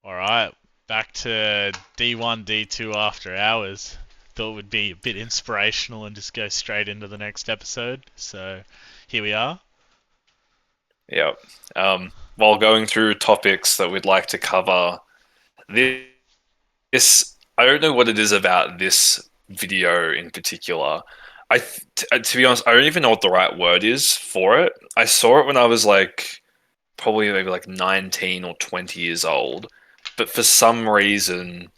All right, back to D1, D2 after hours. Thought it would be a bit inspirational and just go straight into the next episode. So here we are. Yeah. While going through topics that we'd like to cover, this I don't know what it is about this video in particular. To be honest, I don't even know what the right word is for it. I saw it when I was like probably maybe like 19 or 20 years old, but for some reason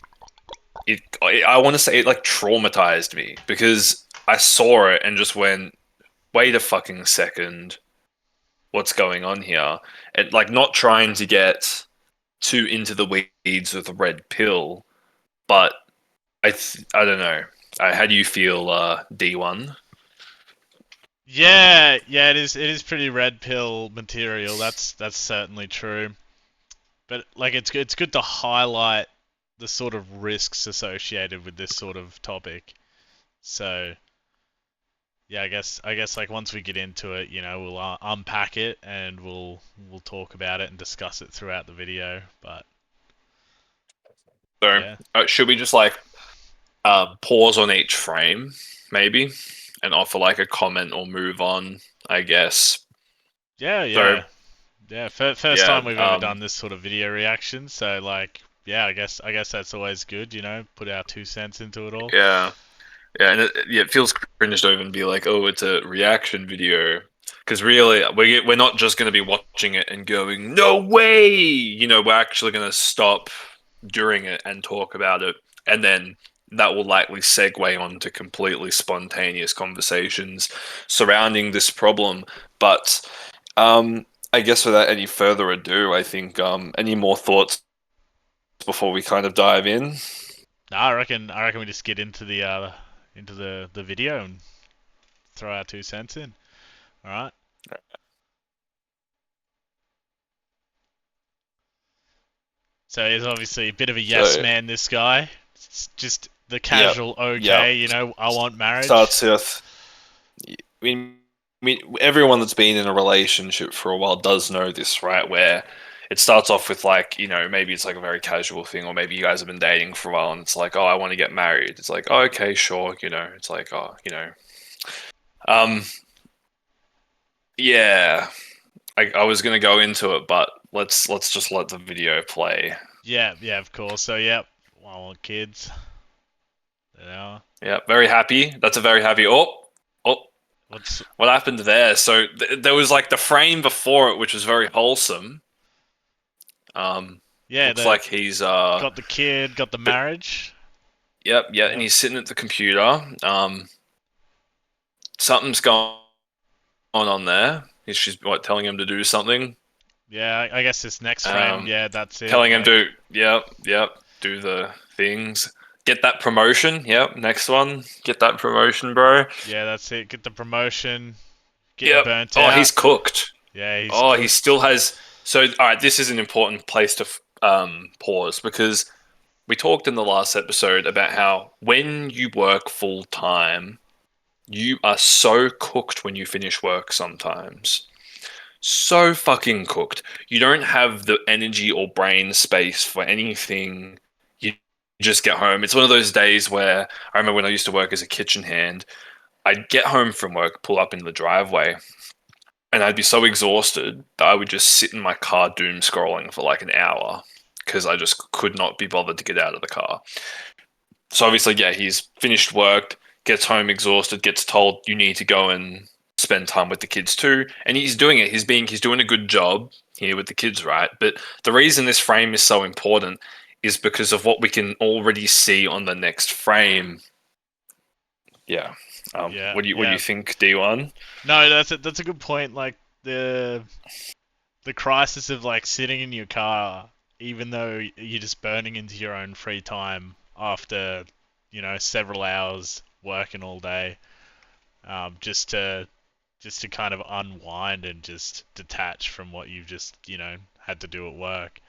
I want to say it like traumatized me because I saw it and just went, wait a fucking second, what's going on here? And like not trying to get too into the weeds with a red pill, but I don't know. How do you feel, D1? Yeah, it is. It is pretty red pill material. That's certainly true. But like, it's good to highlight the sort of risks associated with this sort of topic. So yeah, I guess like once we get into it, we'll unpack it and we'll talk about it and discuss it throughout the video. But So, yeah, should we just like pause on each frame, maybe, and offer like a comment or move on? I guess. yeah, So, yeah, yeah. First yeah, time we've ever done this sort of video reaction, so like, yeah, I guess that's always good. Put our 2 cents into it all. yeah, yeah, and it feels cringe to even be like, oh, it's a reaction video. Because really, we're not just going to be watching it and going, no way! We're actually going to stop during it and talk about it, and then that will likely segue on to completely spontaneous conversations surrounding this problem. But I guess without any further ado, I think any more thoughts before we kind of dive in? Nah, I reckon we just get into the video and throw our 2 cents in. All right. So he's obviously a bit of a yes So, man. This guy. It's just the yep, casual yep. okay. I want marriage. Starts with everyone that's been in a relationship for a while does know this, right? Where it starts off with like, maybe it's like a very casual thing, or maybe you guys have been dating for a while and it's like, oh, I want to get married. It's like, oh, okay, sure, it's like, oh, Um, yeah, I was gonna go into it, but let's just let the video play. Yeah, yeah, of course. So yeah, I want kids. Yeah. Yeah, very happy. That's a very happy. Oh, What's what happened there? So there was like the frame before it, which was very wholesome. Um, yeah, looks the like he's got the kid, got the but marriage. yep, yeah, and Yep. he's sitting at the computer. Something's going on there. She's what telling him to do something. Yeah, I guess this next frame, Um, yeah, that's it. telling him Like, to yep, do the things. Get that promotion. Yep, next one. Get that promotion, bro. yeah, that's it. Get the promotion. Getting Yep. burnt Oh, out. he's cooked. Yeah, he's Oh, he still cooked. has. So, all right, this is an important place to pause because we talked in the last episode about how when you work full time, you are so cooked when you finish work sometimes. So fucking cooked. You don't have the energy or brain space for anything. You just get home. It's one of those days where I remember when I used to work as a kitchen hand, I'd get home from work, pull up in the driveway, and I'd be so exhausted that I would just sit in my car doom scrolling for like an hour because I just could not be bothered to get out of the car. So obviously, yeah, he's finished work, gets home exhausted, gets told you need to go and spend time with the kids too, and he's doing it. He's doing a good job here with the kids, right? But the reason this frame is so important is because of what we can already see on the next frame. Yeah. Yeah, What do you yeah. think, D1? No, that's a good point. Like the crisis of like sitting in your car, even though you're just burning into your own free time after several hours working all day, just to kind of unwind and just detach from what you've just had to do at work.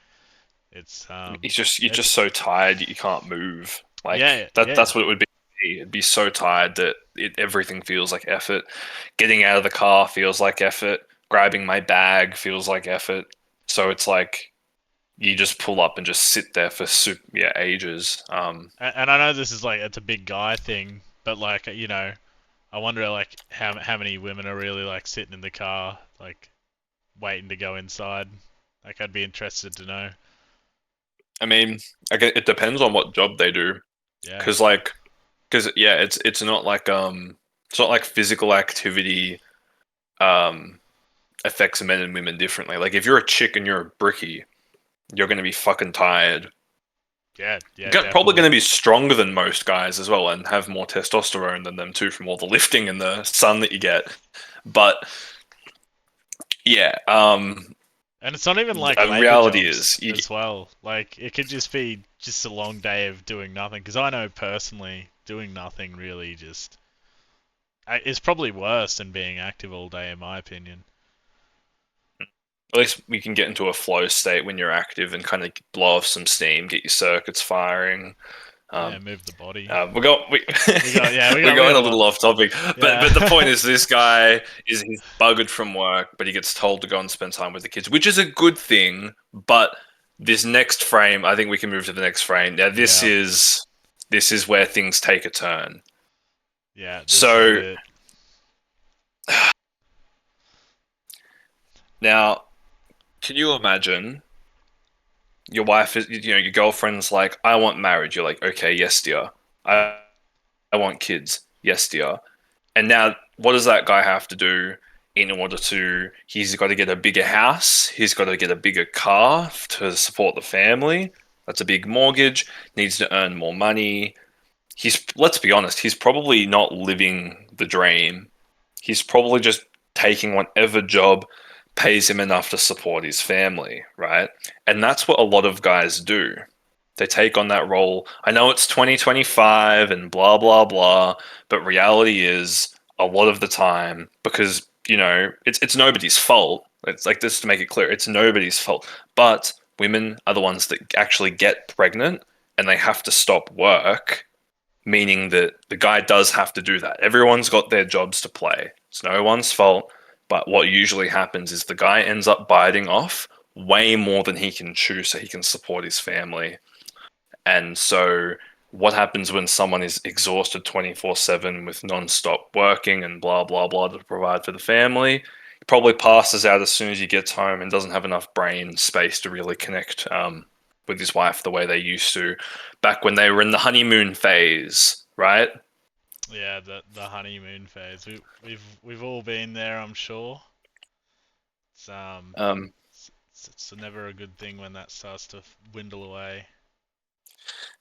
It's You're it's just so tired you can't move. Like yeah, yeah, that's what it would be. It'd be so tired that everything feels like effort. Getting out of the car feels like effort. Grabbing my bag feels like effort. So it's like you just pull up and just sit there for ages. And I know this is like it's a big guy thing, but like I wonder like how many women are really like sitting in the car like waiting to go inside. Like I'd be interested to know. I mean, it depends on what job they do, Yeah. because yeah, it's not like physical activity um affects men and women differently. Like if you're a chick and you're a brickie, you're gonna be fucking tired. Yeah, yeah, Probably definitely. gonna be stronger than most guys as well, and have more testosterone than them too from all the lifting and the sun that you get. But yeah, And it's not even like the labor reality jobs is, as well. Like it could just be just a long day of doing nothing. Because I know personally, doing nothing really just is probably worse than being active all day, in my opinion. at least we can get into a flow state when you're active and kind of blow off some steam, get your circuits firing. Yeah, Um, move the body. we got We got yeah, we're we going got a a lot. little off topic, but the point Yeah. is, this guy is he's buggered from work, but he gets told to go and spend time with the kids, which is a good thing. But this next frame, I think we can move to the next frame. Now, Yeah. this is where things take a turn. Yeah, this is So it. now, can you imagine your wife is, your girlfriend's like, I want marriage. You're like, okay, yes, dear. I want kids. Yes, dear. And now, what does that guy have to do in order to? He's got to get a bigger house. He's got to get a bigger car to support the family. That's a big mortgage. Needs to earn more money. Let's be honest, he's probably not living the dream. He's probably just taking whatever job pays him enough to support his family, right? And that's what a lot of guys do. They take on that role. I know it's 2025 and blah, blah, blah, but reality is a lot of the time, because, it's nobody's fault. It's like this to make it clear, it's nobody's fault. But women are the ones that actually get pregnant and they have to stop work, meaning that the guy does have to do that. Everyone's got their jobs to play. It's no one's fault. But what usually happens is the guy ends up biting off way more than he can chew so he can support his family. And so, what happens when someone is exhausted 24/7 with non-stop working and blah, blah, blah to provide for the family? He probably passes out as soon as he gets home and doesn't have enough brain space to really connect with his wife the way they used to back when they were in the honeymoon phase, right? Yeah, the honeymoon phase. We've all been there, I'm sure. It's Um, it's never a good thing when that starts to dwindle away.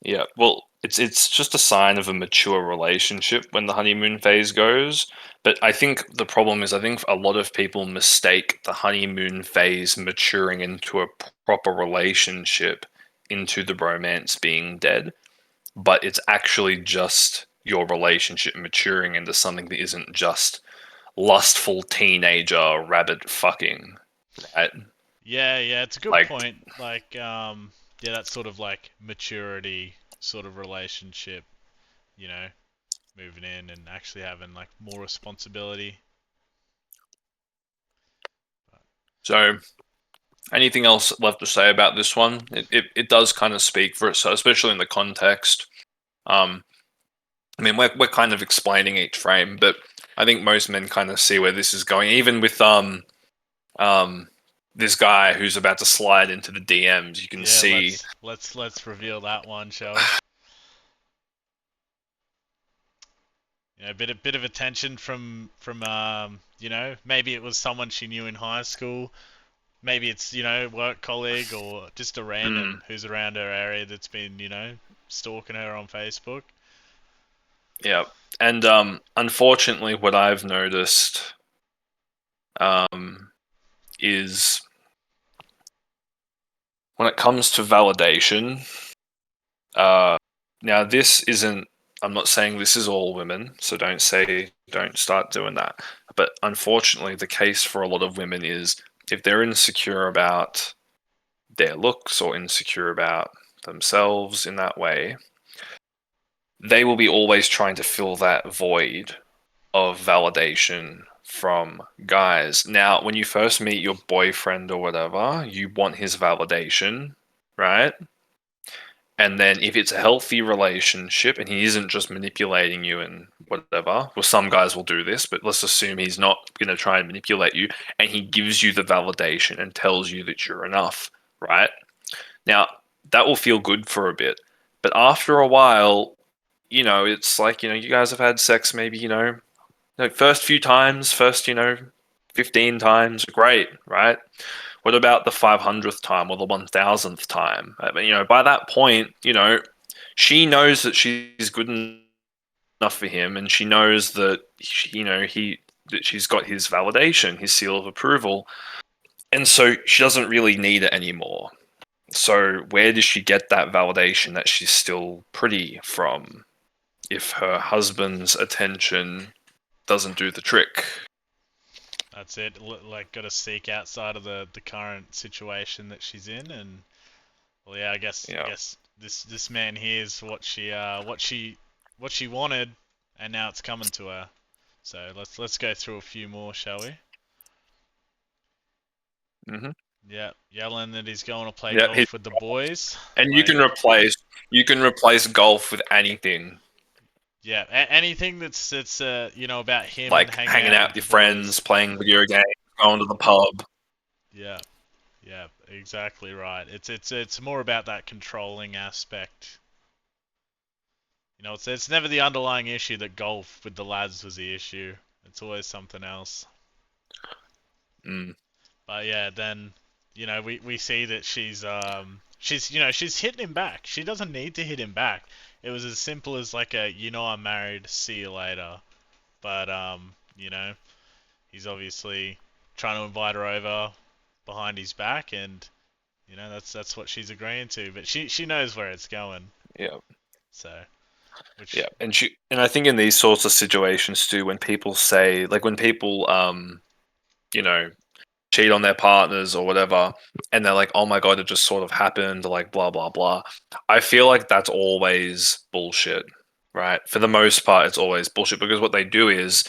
Yeah, well, it's just a sign of a mature relationship when the honeymoon phase goes. But I think the problem is, I think a lot of people mistake the honeymoon phase maturing into a proper relationship into the romance being dead. But it's actually just your relationship maturing into something that isn't just lustful teenager rabbit fucking, right? Yeah, yeah, it's a good Like, point. Like, yeah, that sort of like maturity sort of relationship, you know, moving in and actually having like more responsibility. so anything else left to say about this one? It does kind of speak for itself, especially in the context. Um, I mean, we're kind of explaining each frame, but I think most men kind of see where this is going. Even with um this guy who's about to slide into the DMs, you can Yeah, see. let's reveal that one, shall we? You know, bit of attention from maybe it was someone she knew in high school. Maybe it's work colleague or just a Mm, random who's around her area that's been stalking her on Facebook. yeah, and unfortunately, what I've noticed um is when it comes to validation. Uh, Now this isn't. I'm not saying this is all women, so don't start doing that. But unfortunately, the case for a lot of women is if they're insecure about their looks or insecure about themselves in that way, they will be always trying to fill that void of validation from guys. Now, when you first meet your boyfriend or whatever, you want his validation. right? And then if it's a healthy relationship and he isn't just manipulating you and whatever, well, some guys will do this, but let's assume he's not going to try and manipulate you and he gives you the validation and tells you that you're enough, right? Now, that will feel good for a bit. But after a while, it's like, you guys have had sex maybe, first few times, first, 15 times, great, right? What about the 500th time or the 1000th time? I mean, by that point, she knows that she's good enough for him, and she knows that that she's got his validation, his seal of approval, and so she doesn't really need it anymore. So where does she get that validation that she's still pretty from if her husband's attention doesn't do the trick? That's it. Like, got to seek outside of the current situation that she's in, and well, yeah, I guess Yeah. this man here's what she wanted, and now it's coming to her. So let's go through a few more, shall we? Mm-hmm. Yeah, yelling that he's going to play Yeah, golf with the boys. and Like, you can replace golf with anything, yeah, anything that's about him and like hanging hanging out out with with the your friends, boys. playing video games, going to the pub. Yeah, yeah, exactly right. It's more about that controlling aspect. It's never the underlying issue that golf with the lads was the issue. It's always something else. Mm. But yeah, then we see that she's hitting him back. She doesn't need to hit him back. It was as simple as like a I'm married, see you later. But he's obviously trying to invite her over behind his back, and that's what she's agreeing to. But she knows where it's going. Yeah, So yeah, which and I think in these sorts of situations too, when people say, like, when people you know cheat on their partners or whatever, and they're like, oh my god, it just sort of happened, like blah blah blah. I feel like that's always bullshit, right? For the most part, it's always bullshit because what they do is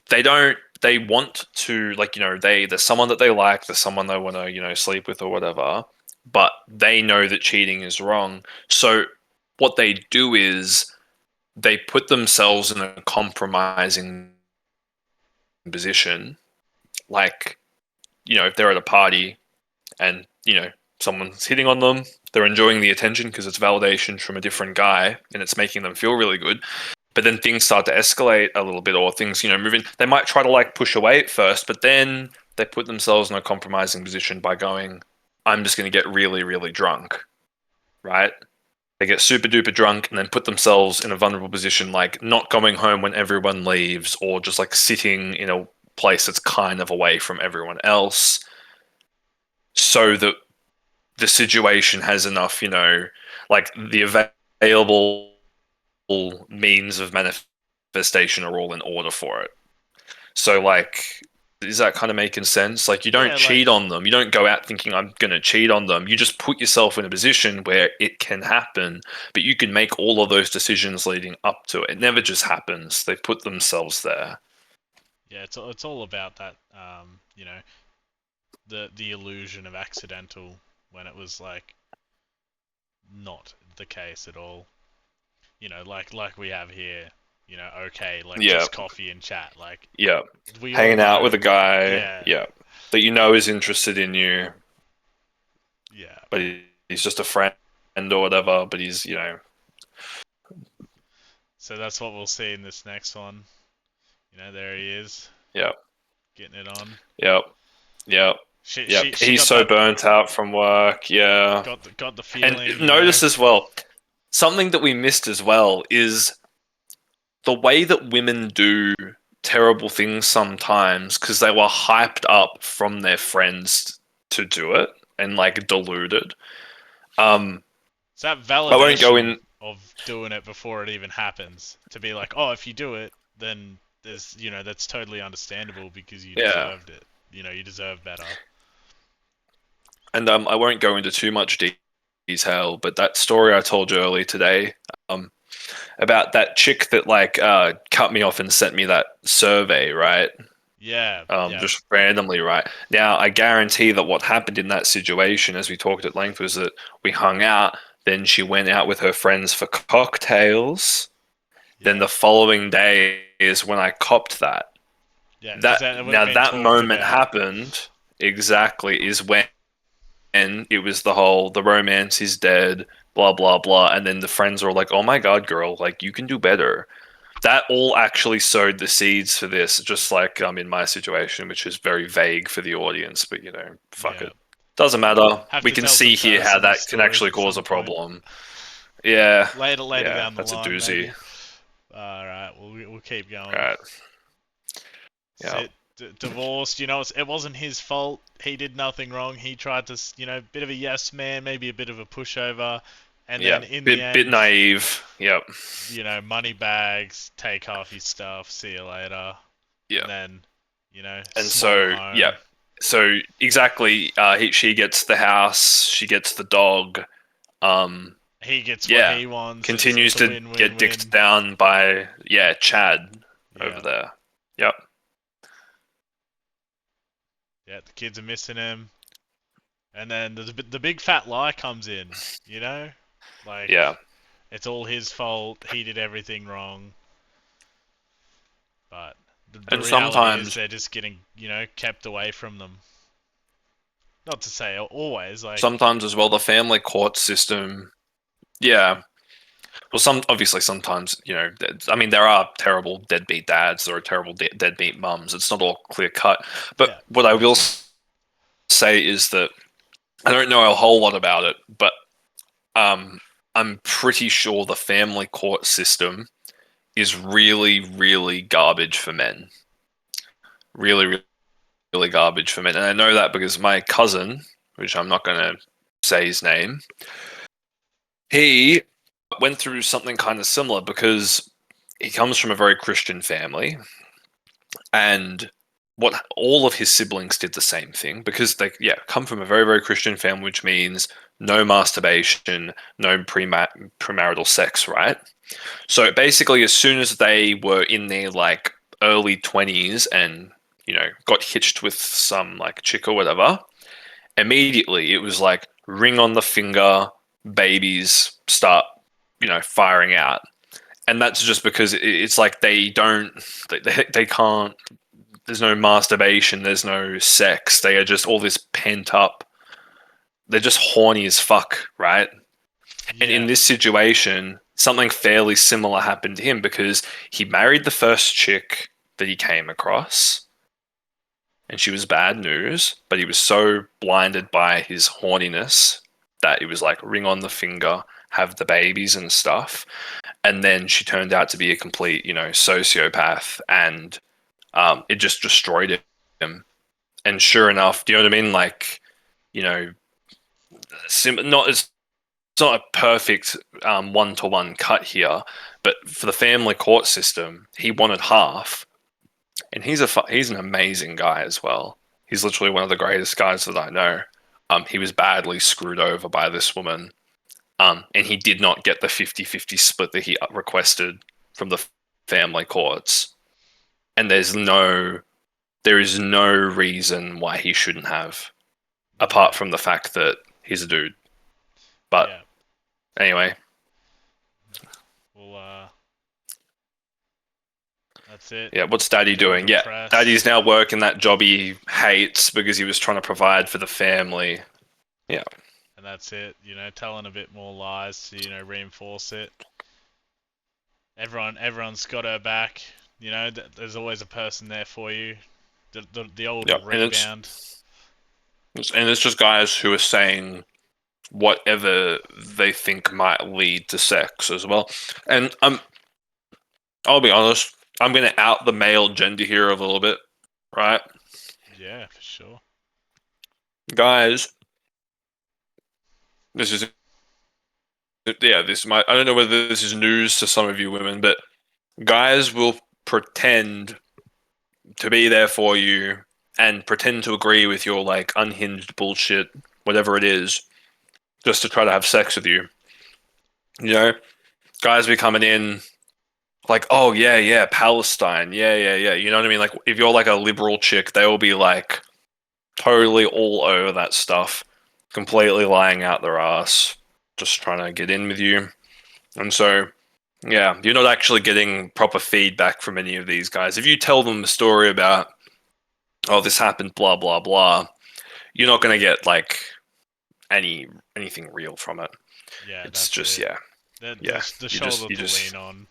they want to, like, there's someone that they like, there's someone they want to sleep with or whatever, but they know that cheating is wrong. So what they do is they put themselves in a compromising position, like, if they're at a party and someone's hitting on them, they're enjoying the attention because it's validation from a different guy and it's making them feel really good. But then things start to escalate a little bit, or things move in. They might try to like push away at first, but then they put themselves in a compromising position by going, I'm just going to get really really drunk, right? They get super duper drunk and then put themselves in a vulnerable position, like not going home when everyone leaves, or just like sitting in a place that's kind of away from everyone else, so that the situation has enough, like the available means of manifestation are all in order for it. So, like, is that kind of making sense? Like, you don't yeah, cheat like on them. You don't go out thinking I'm going to cheat on them. You just put yourself in a position where it can happen, but you can make all of those decisions leading up to it. It never just happens. They put themselves there. yeah, it's all about that the illusion of accidental when it was like not the case at all. Like we have here. Okay, like Yeah, just coffee and chat. Like yeah. we all Hanging out with know. a guy, Yeah, yeah, that is interested in you, yeah. but he's just a friend or whatever. But he's, So that's what we'll see in this next one. There he is, yeah, getting it on. yeah, yeah. She Yep, she she he's got so that burnt out from work. Yeah, got the and feeling. notice as well, something that we missed as well is the way that women do terrible things sometimes because they were hyped up from their friends to do it and like deluded. Um, It's that I won't go validation in. of doing it before it even happens. To be like, oh, if you do it, then that's totally understandable because you Yeah, deserved it. You deserve better. and I won't go into too much detail, but that story I told you earlier today, um, about that chick that like cut me off and sent me that survey, right? Yeah, yeah, just randomly, right? Now, I guarantee that what happened in that situation, as we talked at length, was that we hung out. Then she went out with her friends for cocktails. Then yeah, the following day is when I copped that. yeah. Because That that would have now been that talked moment about. happened exactly is when it was the whole the romance is dead, blah blah blah, and then the friends were like, "Oh my god, girl, like you can do better." That all actually sowed the seeds for this, just like in my situation, which is very vague for the audience, but fuck Yeah, it. Doesn't matter. have We to can tell some see here how personal that can stories actually at cause some a point. problem. Yeah, Later yeah, down the that's a line, doozy. maybe. All right, we'll keep going. Right. Yeah. So, divorced, it wasn't his fault. He did nothing wrong. He tried to, bit of a yes man, maybe a bit of a pushover, and Yeah. then in the Bit end, naive. Yep. money bags, take half your stuff, see you later, Yeah. and then, And small so, yeah. home. So exactly, she gets the house, she gets the dog. Um, He gets what yeah, he wants. It's continues a to get dicked win-win-win. down by Chad over Yeah, there. Yep. yeah. The kids are missing him, and then the big fat lie comes in. Like Yeah. it's all his fault. He did everything wrong. But the And reality is sometimes, they're just getting, kept away from them. Not to say always, like, sometimes as well, the family court system. Yeah. Well, obviously sometimes I mean there are terrible deadbeat dads, there are terrible deadbeat mums. It's not all clear cut. But yeah, what I hundred will percent. say is that I don't know a whole lot about it, but um, I'm pretty sure the family court system is really, really garbage for men. Really, really, really garbage for men. And I know that because my cousin, which I'm not going to say his name, he went through something kind of similar because he comes from a very Christian family, and what all of his siblings did the same thing because they come from a very, very Christian family, which means no masturbation, no premarital sex, right? So basically, as soon as they were in their like early 20s and got hitched with some like chick or whatever, immediately it was like ring on the finger, babies start firing out, and that's just because it's like they can't. There's no masturbation. There's no sex. They are just all this pent up. They're just horny as fuck, right? And in Yeah, this situation, something fairly similar happened to him because he married the first chick that he came across, and she was bad news, but he was so blinded by his horniness that it was like ring on the finger, have the babies and stuff. And then she turned out to be a complete, sociopath, and it just destroyed him. And sure enough, do you know what I mean? Like, you know, not as it's not a perfect one-to-one cut here, but for the family court system, he wanted half, and he's an amazing guy as well. He's literally one of the greatest guys that I know. He was badly screwed over by this woman, and he did not get the 50-50 split that he requested from the family courts. And there is no reason why he shouldn't have, apart yeah, from the fact that he's a dude. But yeah. anyway, Well, that's it. yeah, what's Daddy End of doing? the Yeah, Daddy's press. now working that job he hates because he was trying to provide for the family. Yeah, And that's it. Telling a bit more lies to reinforce it. Everyone's got her back. There's always a person there for you. The old yeah, rebound. it's just guys who are saying whatever they think might lead to sex as well. And I'll be honest, I'm going to out the male gender here a little bit, right? Yeah, for sure. Guys, this is this might I don't know whether this is news to some of you women, but guys will pretend to be there for you and pretend to agree with your like unhinged bullshit, whatever it is, just to try to have sex with you. You know, guys be coming in. like, oh yeah, yeah, Palestine, yeah, yeah, yeah. You know what I mean? Like, if you're like a liberal chick, they will be like totally all over that stuff, completely lying out their ass, just trying to get in with you. And so, yeah, you're not actually getting proper feedback from any of these guys. If you tell them a story about, oh, this happened, blah blah blah, you're not gonna get like anything real from it. Yeah, It's that's just it. yeah, yeah. The You just shoulder you to just lean on.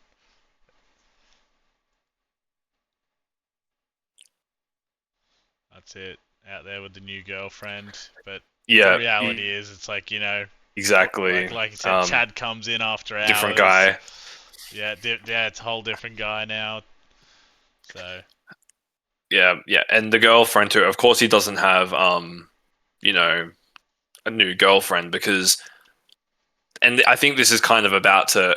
That's it. Out there with the new girlfriend, but the yeah, reality is, it's like, exactly. like you said, Chad comes in after Different hours. guy. Yeah, yeah, it's a whole different guy now. So Yeah, yeah, and the girlfriend too. Of course, he doesn't have you know, a new girlfriend because, and I think this is kind of about to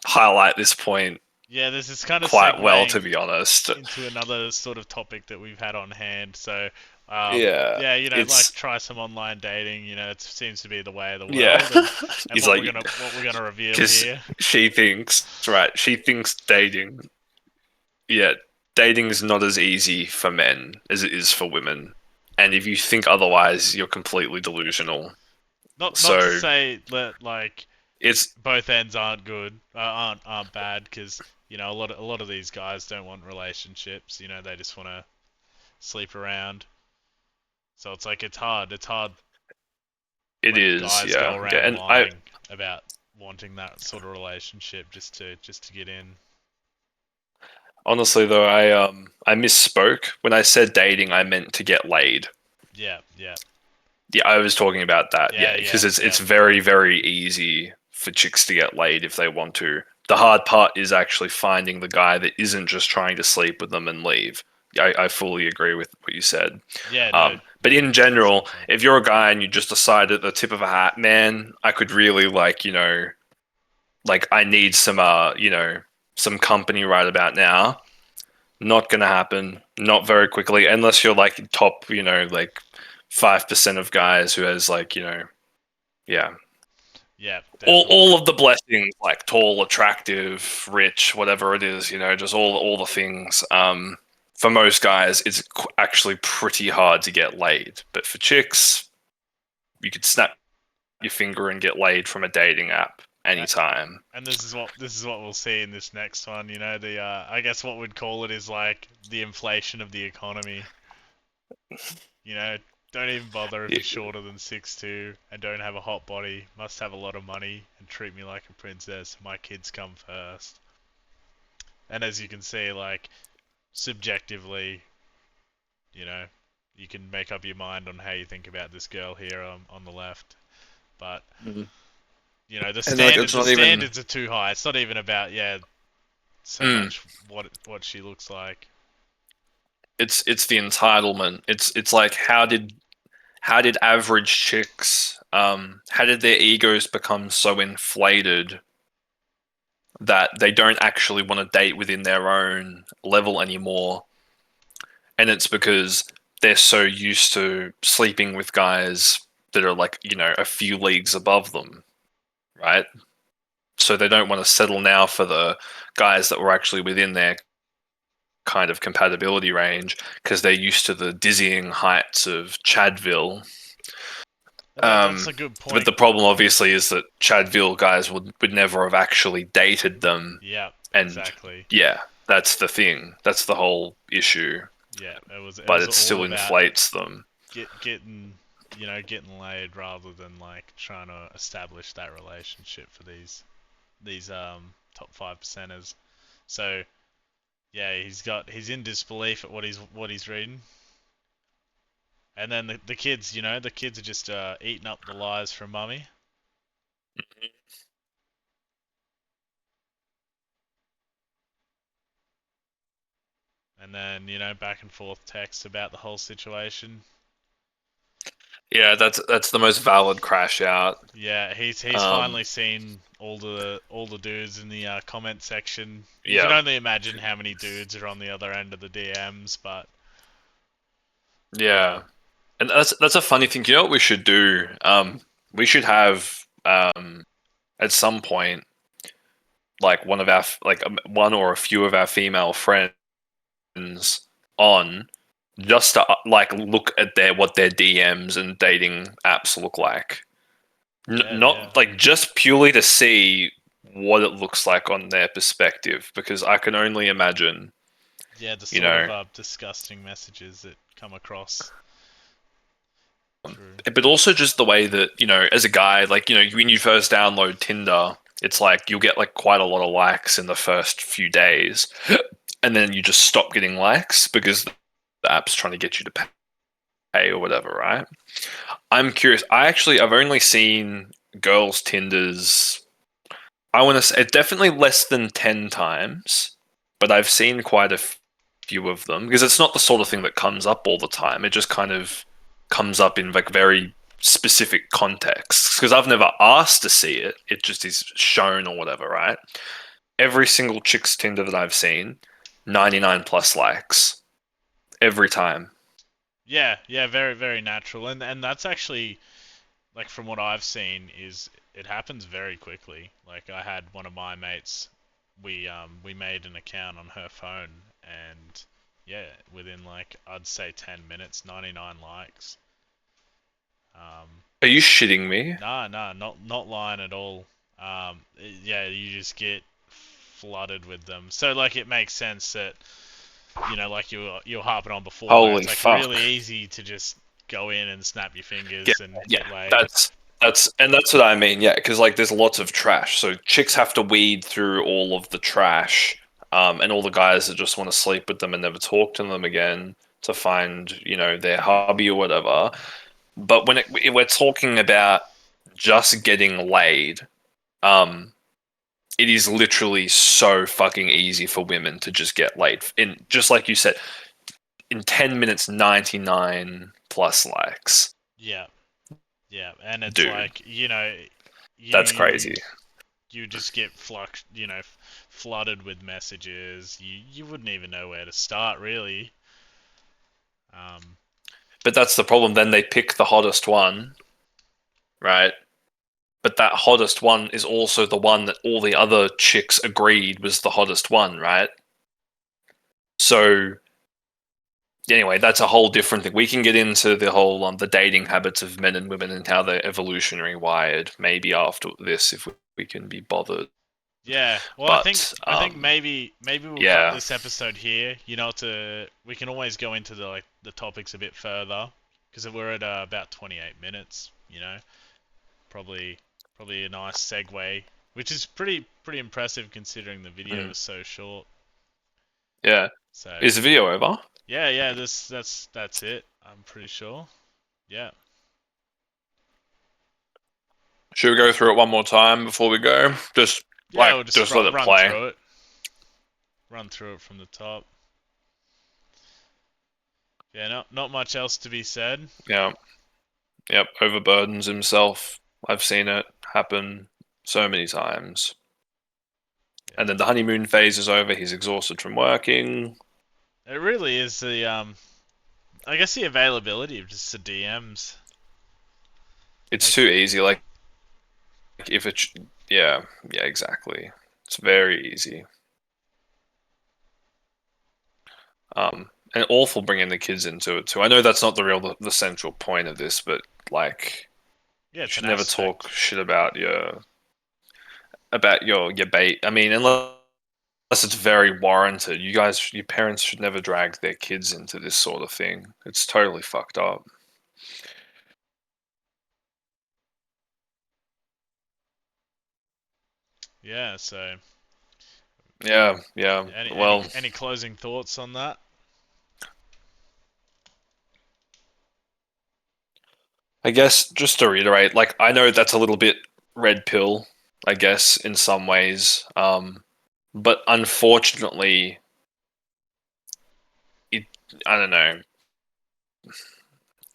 highlight this point yeah, this is kind of quite well, to segueing be honest. into another sort of topic that we've had on hand. So, Yeah, yeah, like it's try some online dating. It seems to be the way of the yeah. world, and He's like, what we're gonna reveal because here. she thinks right. She thinks dating. Yeah, dating is not as easy for men as it is for women. And if you think otherwise, you're completely delusional. Not to So say that like it's both ends aren't good, aren't bad, because a lot of these guys don't want relationships. They just want to sleep around. So it's like it's hard. It's hard it when is, guys go yeah, yeah. around And I lying about wanting that sort of relationship just to get in. honestly though, I misspoke when I said dating. I meant to get laid. Yeah, yeah, Yeah, I was talking about that. Yeah, yeah, because yeah, it's yeah, very very easy for chicks to get laid if they want to. The hard part is actually finding the guy that isn't just trying to sleep with them and leave. I fully agree with what you said. yeah. No, But in that's a general, good point. if you're a guy and you just decide at the tip of a hat, man, I could really like, like I need some, some company right about now. Not gonna happen. Not very quickly, unless you're like top, like 5% of guys who has like, yeah, Yeah, all definitely. of the blessings, like tall, attractive, rich, whatever it is, just all the things. For most guys, it's actually pretty hard to get laid, but for chicks, you could snap your finger and get laid from a dating app A- anytime. And this is what we'll see in this next one. The I guess what we'd call it is like the inflation of the economy. You know, don't even bother if Yeah, you're shorter than 6'2" and don't have a hot body. Must have a lot of money and treat me like a princess. My kids come first. And as you can see, like subjectively, you know, you can make up your mind on how you think about this girl here on the left. But mhm. the And like it's not even. standards are too high. It's not even about so Mm, much what she looks like. it's the entitlement. It's like how did average chicks how did their egos become so inflated that they don't actually want to date within their own level anymore? And it's because they're so used to sleeping with guys that are like, a few leagues above them, right? So they don't want to settle now for the guys that were actually within their kind of compatibility range because they're used to the dizzying heights of Chadville. That's Um, a good but point. the problem, obviously, is that Chadville guys would never have actually dated them. Yeah, And exactly. yeah, that's the thing. That's the whole issue. Yeah, it But was it all still about inflates them. getting getting laid rather than like trying to establish that relationship for these top 5 percenters. So yeah, he's in disbelief at what he's reading, and then the kids, the kids are just eating up the lies from mummy, and then back and forth text about the whole situation. Yeah, that's the most valid crash out. Yeah, he's Um, finally seen all the dudes in the comment section. You can yeah, only imagine how many dudes are on the other end of the DMs, but yeah, yeah. And that's a funny thing. You know what we should do? We should have at some point like one of our one or a few of our female friends on just to like look at what their DMs and dating apps look like. Yeah, yeah. Not like just purely to see what it looks like on their perspective, because I can only imagine, Yeah, the you sort know, of disgusting messages that come across. True. but also just the way that, as a guy, like, when you first download Tinder, it's like you'll get like quite a lot of likes in the first few days, and then you just stop getting likes because the app's trying to get you to pay or whatever, right? I'm curious. I've only seen girls' Tinders. I want to say definitely less than 10 times, but I've seen quite a few of them because it's not the sort of thing that comes up all the time. It just kind of comes up in like very specific contexts because I've never asked to see it. It just is shown or whatever, right? Every single chick's Tinder that I've seen, 99 plus likes every time. Yeah, yeah, very, very natural, and that's actually like from what I've seen is it happens very quickly. Like I had one of my mates, we made an account on her phone, and yeah, within like I'd say 10 minutes, 99 likes. Um, Are you shitting me? nah, not lying at all. Yeah, you just get flooded with them. So like it makes sense that like you're harping on before, where Holy it's like fuck. really easy to just go in and snap your Yeah, fingers and yeah. get laid. That's what I mean. Yeah, because like there's lots of trash. So chicks have to weed through all of the trash, and all the guys that just want to sleep with them and never talk to them again to find their hobby or whatever. But when we're talking about just getting laid, um, it is literally so fucking easy for women to just get laid. In just like you said, in 10 minutes, 99 plus likes, Yeah, yeah, and it's dude. like That's crazy. you you just get flooded with messages. You wouldn't even know where to start really. Um, But that's the problem. Then they pick the hottest one, right? But that hottest one is also the one that all the other chicks agreed was the hottest one, right? So anyway, that's a whole different thing. We can get into the whole the dating habits of men and women and how they're evolutionary wired maybe after this if we can be bothered. yeah, well, But I think maybe we'll cut yeah, this episode here. To we can always go into the topics a bit further because we're at about 28 minutes. Probably probably a nice segue, which is pretty impressive considering the video mm, was so short. yeah. So Is the video over? yeah, that's it. I'm pretty sure. Yeah, Should we go through it one more time before we go? yeah. We'll just Just let it run play. through it. Run through it from the top. Yeah, not much else to be said. Yeah. Yep. Overburdens himself. I've seen it happen so many times. Yeah, And then the honeymoon phase is over. He's exhausted from working. it really is the I guess the availability of just the DMs. It's Like, too easy. Like if it, yeah, yeah, exactly. It's very easy. And awful bringing the kids into it too. I know that's not the central point of this, but like, yeah, you it's an should never talk aspect. shit about your bait. I mean, unless it's very warranted. Your parents should never drag their kids into this sort of thing. It's totally fucked up. Yeah. So, Yeah, yeah. Well, any closing thoughts on that? I guess just to reiterate, like I know that's a little bit red pill, I guess, in some ways. But unfortunately, it I don't know.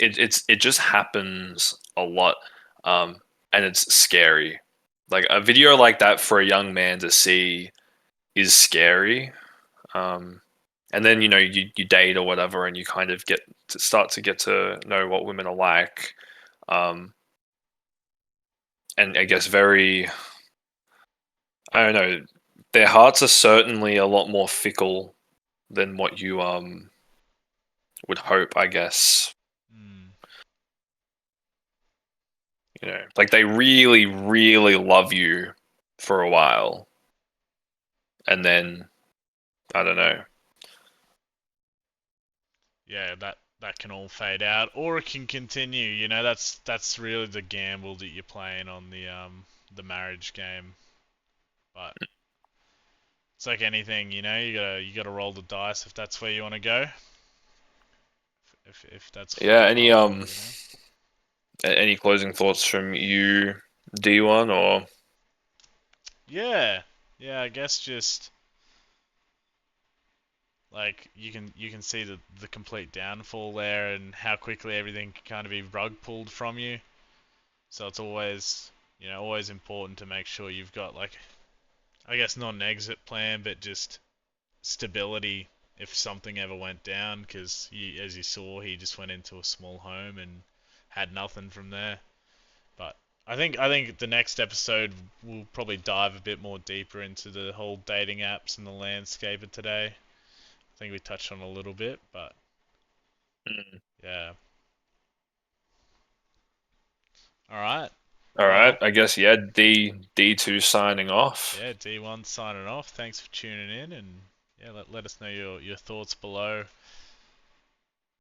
It just happens a lot, and it's scary. Like a video like that for a young man to see is scary. Um, and then you date or whatever, and you kind of start to get to know what women are like. Um, and I guess very I don't know their hearts are certainly a lot more fickle than what you would hope, I guess. Mm. You know, like they really, really love you for a while, and then I don't know. Yeah, that can all fade out, or it can continue. You know, that's really the gamble that you're playing on the marriage game. But it's like anything, you know, you gotta roll the dice if that's where you want to go. If that's Yeah, the any path you want to go down. any closing thoughts from you, D1, or Yeah, yeah. I guess just like you can see the complete downfall there and how quickly everything can kind of be rug pulled from you. So it's always always important to make sure you've got like I guess not an exit plan, but just stability if something ever went down. Because as you saw, he just went into a small home and had nothing from there. But I think the next episode will probably dive a bit more deeper into the whole dating apps and the landscape of today. I think we touched on a little bit, but mm. yeah. All right. All right, Well, I guess yeah, D2 signing off. yeah, D1 signing off. Thanks for tuning in, and yeah, let us know your thoughts below